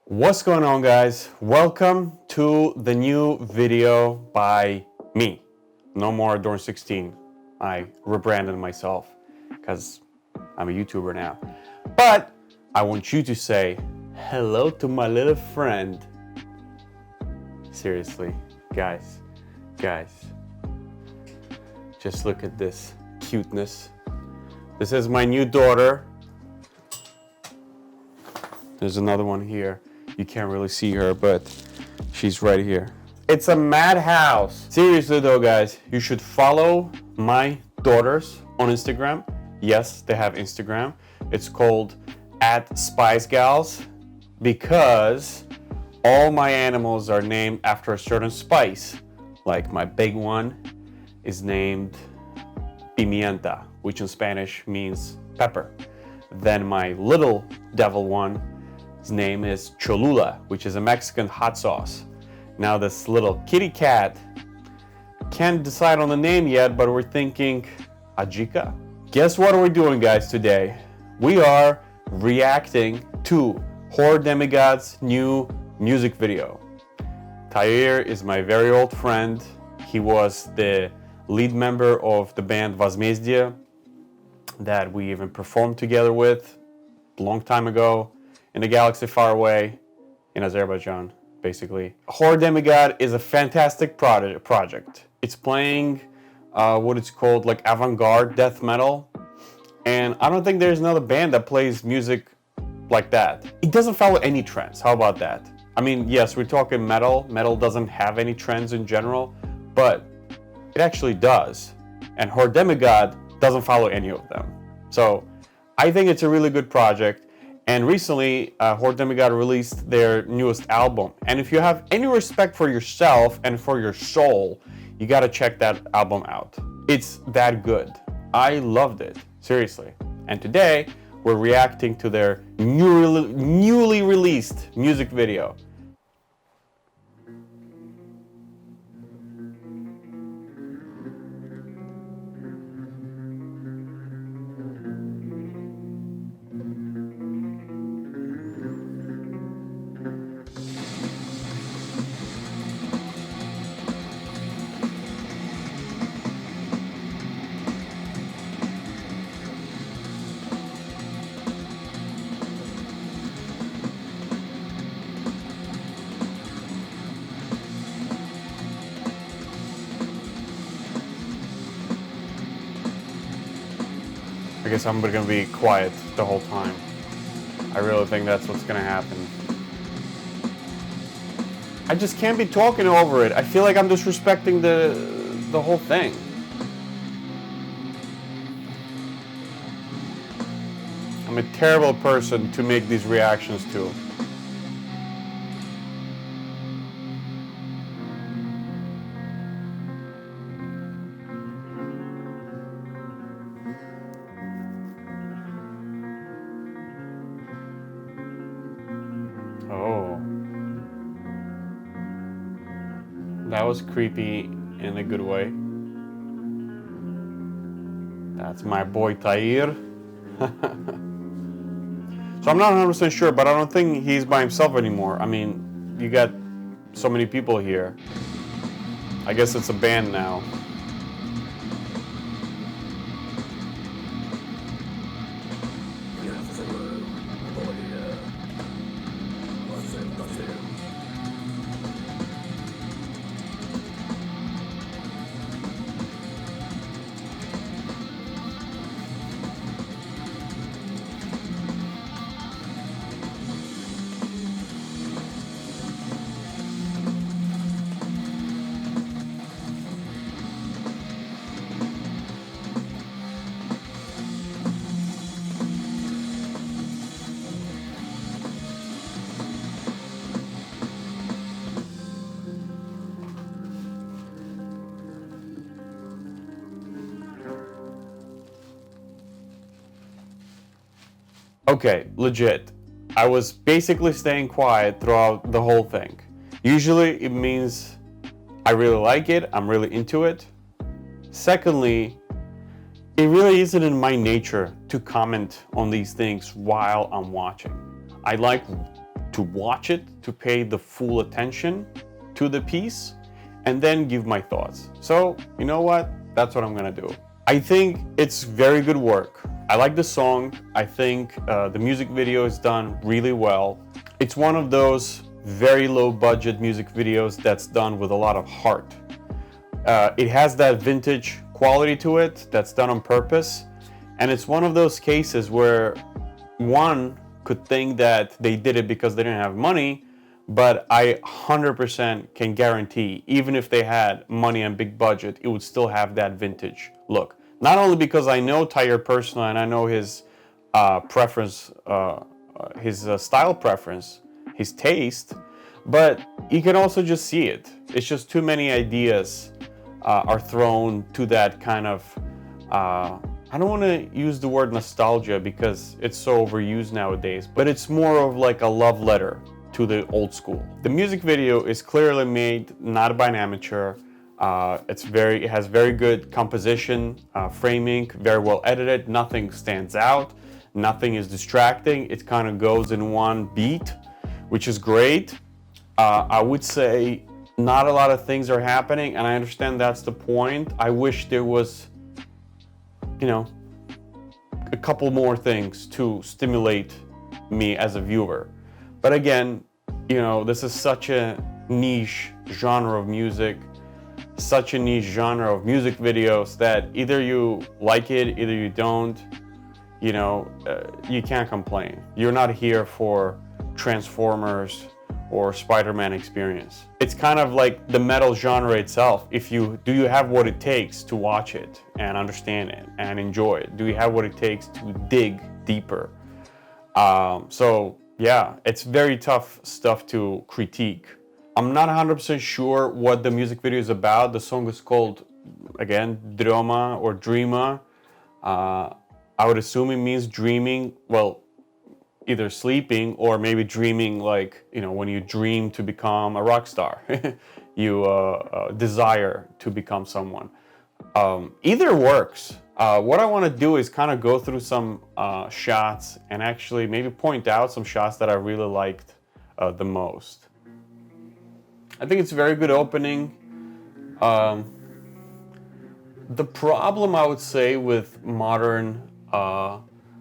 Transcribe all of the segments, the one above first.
What's going on, guys? Welcome to the new video by me. No more Adorn 16. I rebranded myself because I'm a YouTuber now. But I want you to say hello to my little friend. Seriously, guys, just look at this cuteness. This is my new daughter. There's another one here. You can't really see her, but she's right here. It's a madhouse. Seriously though, guys, you should follow my daughters on Instagram. Yes, they have Instagram. It's called @SpiceGals because all my animals are named after a certain spice. Like my big one is named pimienta, which in Spanish means pepper. Then my little devil one, his name is Cholula, which is a Mexican hot sauce. Now this little kitty cat, can't decide on the name yet, but we're thinking Ajika. Guess what we're doing, guys, today? We are reacting to Hoar Demigod's new music video. Tair is my very old friend. He was the lead member of the band Возмездие that we even performed together with a long time ago in a galaxy far away in Azerbaijan, basically. Hoar Demigod is a fantastic project. It's playing what it's called like avant-garde death metal, and I don't think there's another band that plays music like that. It doesn't follow any trends. How about that? I mean, yes, we're talking metal. Metal doesn't have any trends in general, but it actually does. And Hoar Demigod doesn't follow any of them. So I think it's a really good project. And recently, Hoar Demigod released their newest album. And if you have any respect for yourself and for your soul, you gotta check that album out. It's that good. I loved it, seriously. And today, we're reacting to their newly released music video. I guess I'm gonna be quiet the whole time. I really think that's what's gonna happen. I just can't be talking over it. I feel like I'm disrespecting the whole thing. I'm a terrible person to make these reactions to. Oh. That was creepy in a good way. That's my boy Tair. So I'm not 100% sure, but I don't think he's by himself anymore. I mean, you got so many people here. I guess it's a band now. Okay, legit. I was basically staying quiet throughout the whole thing. Usually it means I really like it, I'm really into it. Secondly, it really isn't in my nature to comment on these things while I'm watching. I like to to watch it, to pay the full attention to the piece, and then give my thoughts. So, you know what? That's what I'm gonna do. I think it's very good work. I like the song. I think the music video is done really well. It's one of those very low budget music videos that's done with a lot of heart. It has that vintage quality to it that's done on purpose. And it's one of those cases where one could think that they did it because they didn't have money, but I 100% can guarantee, even if they had money and big budget, it would still have that vintage look. Not only because I know Tyler personally and I know his preference, his style preference, his taste, but you can also just see it. It's just too many ideas are thrown to that kind of, I don't want to use the word nostalgia because it's so overused nowadays, but it's more of like a love letter to the old school. The music video is clearly made not by an amateur. It has very good composition, framing, very well edited. Nothing stands out. Nothing is distracting. It kind of goes in one beat, which is great. I would say not a lot of things are happening, and I understand that's the point. I wish there was, you know, a couple more things to stimulate me as a viewer. But again, you know, this is such a niche genre of music, such a niche genre of music videos that either you like it, either you don't. You know, you can't complain. You're not here for Transformers or Spider-Man experience. It's kind of like the metal genre itself. Do you have what it takes to watch it and understand it and enjoy it? Do you have what it takes to dig deeper? So yeah, it's very tough stuff to critique. I'm not 100% sure what the music video is about. The song is called, again, dröyma or dröyma. I would assume it means dreaming. Well, either sleeping or maybe dreaming, like, you know, when you dream to become a rock star, you desire to become someone. Either works. What I want to do is kind of go through some shots and actually maybe point out some shots that I really liked the most. I think it's a very good opening. The problem, I would say, with modern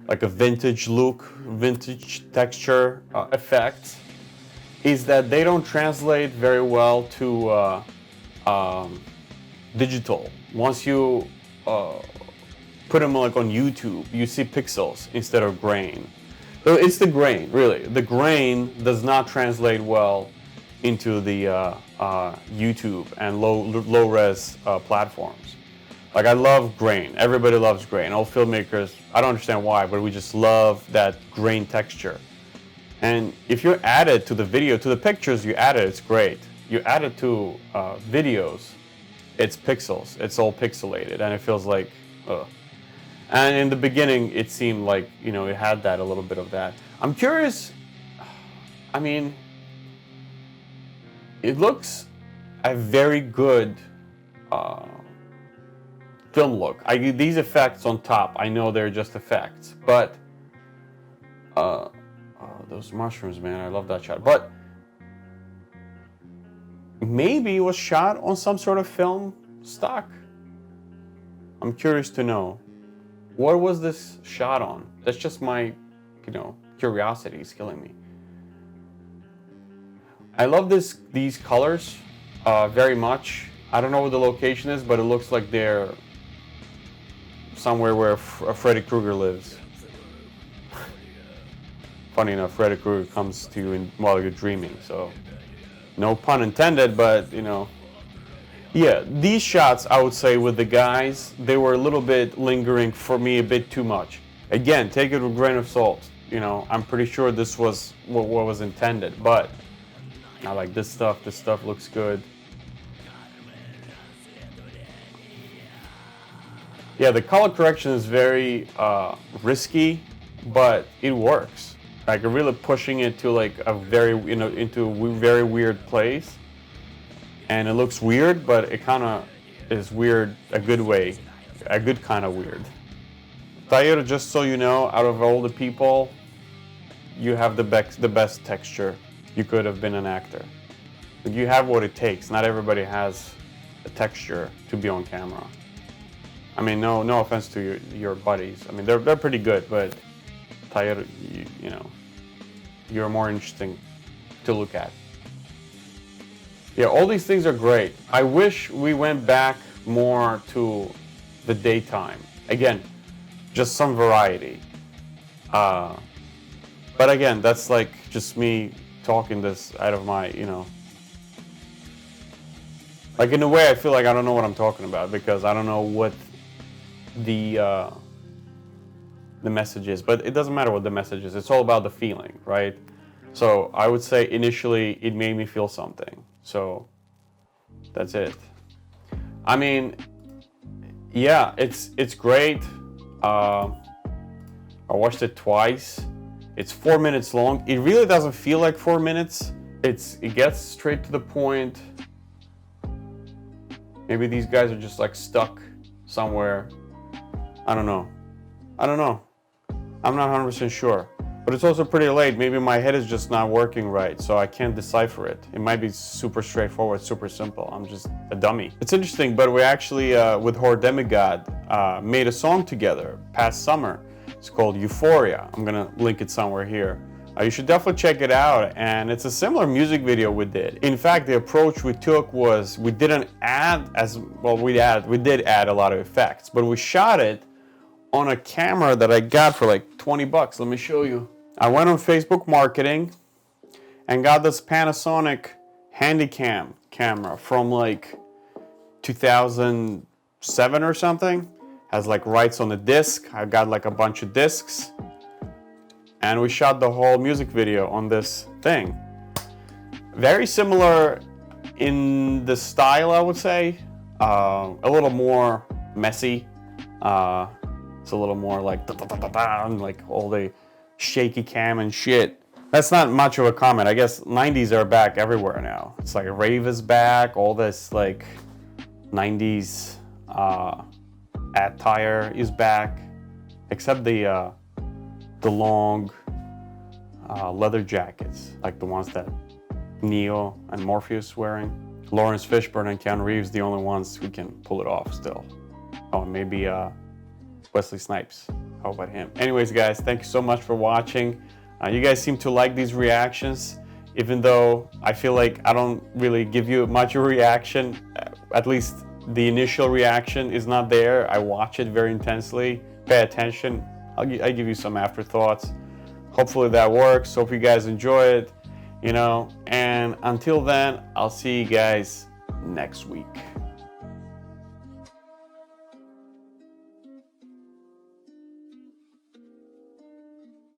like a vintage look, vintage texture effects, is that they don't translate very well to digital. Once you put them like on YouTube, you see pixels instead of grain. So it's the grain, really. The grain does not translate well into the YouTube and low-res platforms. Like, I love grain. Everybody loves grain. All filmmakers, I don't understand why, but we just love that grain texture. And if you add it to the video, to the pictures you add it, it's great. You add it to videos, it's pixels. It's all pixelated, and it feels like, ugh. And in the beginning, it seemed like, you know, it had that, a little bit of that. I'm curious, I mean, it looks a very good film look. These effects on top, I know they're just effects, but those mushrooms, man, I love that shot. But maybe it was shot on some sort of film stock. I'm curious to know. What was this shot on? That's just my, you know, curiosity is killing me. I love these colors very much. I don't know what the location is, but it looks like they're somewhere where Freddy Krueger lives. Funny enough, Freddy Krueger comes to you while you're dreaming, so no pun intended, but, you know. Yeah, these shots, I would say, with the guys, they were a little bit lingering for me, a bit too much. Again, take it with a grain of salt. You know, I'm pretty sure this was what was intended, but I like this stuff. This stuff looks good. Yeah, the color correction is very risky, but it works. Like, really pushing it to like a very, you know, into a very weird place. And it looks weird, but it kind of is weird a good way, a good kind of weird. Tyler, just so you know, out of all the people, you have the best texture you could have been an actor. Like, you have what it takes. Not everybody has a texture to be on camera. I mean, no offense to your buddies. I mean, they're pretty good, but Taylor, you know, you're more interesting to look at. Yeah, all these things are great. I wish we went back more to the daytime. Again, just some variety. But again, that's like just me talking this out of my, you know. Like, in a way, I feel like I don't know what I'm talking about because I don't know what the message is. But it doesn't matter what the message is. It's all about the feeling, right? So I would say initially it made me feel something. So that's it. I mean, yeah, it's great. I watched it twice. It's 4 minutes long. It really doesn't feel like 4 minutes. It gets straight to the point. Maybe these guys are just like stuck somewhere. I don't know. I'm not 100% sure. But it's also pretty late. Maybe my head is just not working right, so I can't decipher it. It might be super straightforward, super simple. I'm just a dummy. It's interesting, but we actually, with Hoar Demigod, made a song together past summer. It's called Euphoria. I'm gonna link it somewhere here. You should definitely check it out, and it's a similar music video we did. In fact, the approach we took was we didn't add as well. We did add a lot of effects, but we shot it on a camera that I got for like 20 bucks. Let me show you. I went on Facebook Marketing and got this Panasonic Handycam camera from like 2007 or something. Has like rights on the disc. I got like a bunch of discs. And we shot the whole music video on this thing. Very similar in the style, I would say. A little more messy. It's a little more like like all the shaky cam and shit. That's not much of a comment. I guess 90s are back everywhere now. It's like rave is back. All this like 90s attire is back, except the long leather jackets, like the ones that Neo and Morpheus wearing. Lawrence Fishburne and Keanu Reeves, the only ones who can pull it off still. Oh, maybe Wesley Snipes. How about him? Anyways, guys, thank you so much for watching. You guys seem to like these reactions, even though I feel like I don't really give you much of a reaction. At least the initial reaction is not there. I watch it very intensely, pay attention. I give you some afterthoughts. Hopefully that works. Hope you guys enjoy it, you know. And until then, I'll see you guys next week.